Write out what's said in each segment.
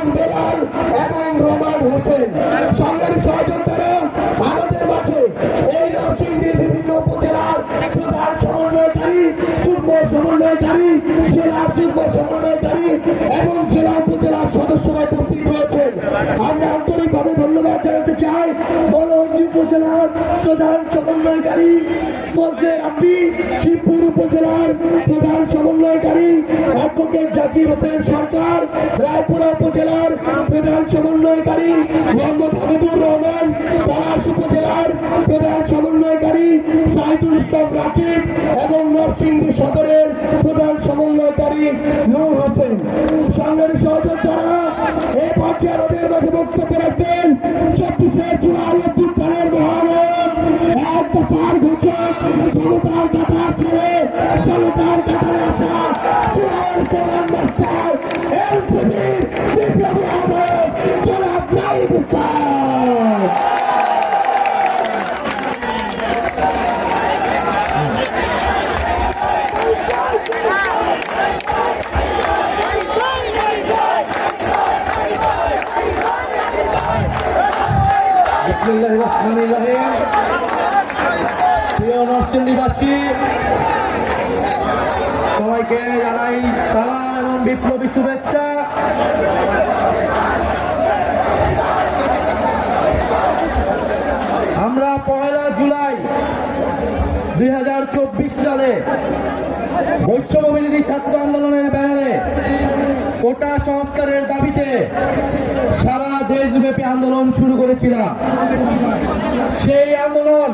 রহমান বেলাল এবং রহমান হোসেন সঙ্গের সহযোগিতারা আমাদের মাঝে এই নরসিংদীর বিভিন্ন উপজেলার প্রধান সমন্বয়কারী, যুগ্ম সমন্বয়কারী, জেলার যুগ্ম সমন্বয়কারী এবং জেলা উপজেলার সদস্যরা উপস্থিত রয়েছেন। আমরা আন্তরিকভাবে ধন্যবাদ জানাতে চাই বলহঞ্জি উপজেলার প্রধান সমন্বয়কারী বলতে আপনি, শিবপুর উপজেলার প্রধান সমন্বয়কারী অ্যাডভোকেট জাকির হোসেন সরকার, রায়পুরা উপজেলার প্রধান সমন্বয়কারী মোহাম্মদ হামিদুর রহমান, পলাশ উপজেলার প্রধান সমন্বয়কারী সাইদুল ইসলাম রাকিব এবং নরসিংদী সদরের প্রধান সমন্বয়কারী নূর হোসেন সঙ্গের সহযোগিতারা এই পর্যায়ে ওদের মাঝে বক্তব্য রাখবেন। 24শে জুলাই অভ্যুত্থানের মহারণ এক দফার ঘোষক, জনতার কাতার ছেড়ে জনতার কাতারে আসা জুলাইয়ের প্রধান মাস্টার এনসিপির বিপ্লবী আহ্বায়ক জনাব নাহিদ ইসলাম। প্রিয় নরসিংদীবাসী, সবাইকে জানাই সালাম এবং বিপ্লবী শুভেচ্ছা। আমরা 1 জুলাই 2024 সালে বৈষম্যবিরোধী ছাত্র আন্দোলনের ব্যানারে কোটা সংস্কারের দাবিতে সারা দেশব্যাপী আন্দোলন শুরু করেছিলাম। সেই আন্দোলন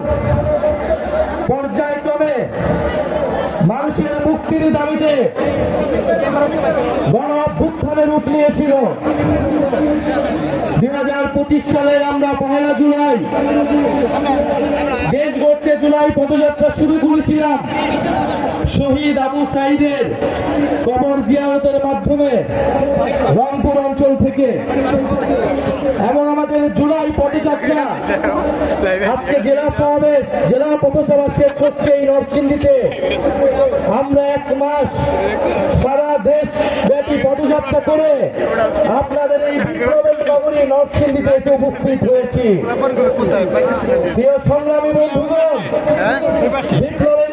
পর্যায়ক্রমে মানুষের মুক্তির দাবিতে গণ অভ্যুত্থানের রূপ নিয়েছিল। 2025 সালে আমরা 1 জুলাই দেশ গড়তে জুলাই পদযাত্রা শুরু করেছিলাম শহীদ আবু সাঈদের কবর জিয়ারতের মাধ্যমে রংপুর অঞ্চল থেকে, এবং আমাদের জুলাই পদযাত্রা আজকে জেলা সমাবেশ, জেলা পথসভা শেষ হচ্ছে এই নরসিংদীতে। আমরা 1 মাস সারা দেশ ব্যাপী পদযাত্রা করে আপনাদের এই বিপ্লবের নগরী নরসিংদীতে এসে উপস্থিত হয়েছি। প্রিয় সংগ্রামী বন্ধুগণ, বিপ্লবের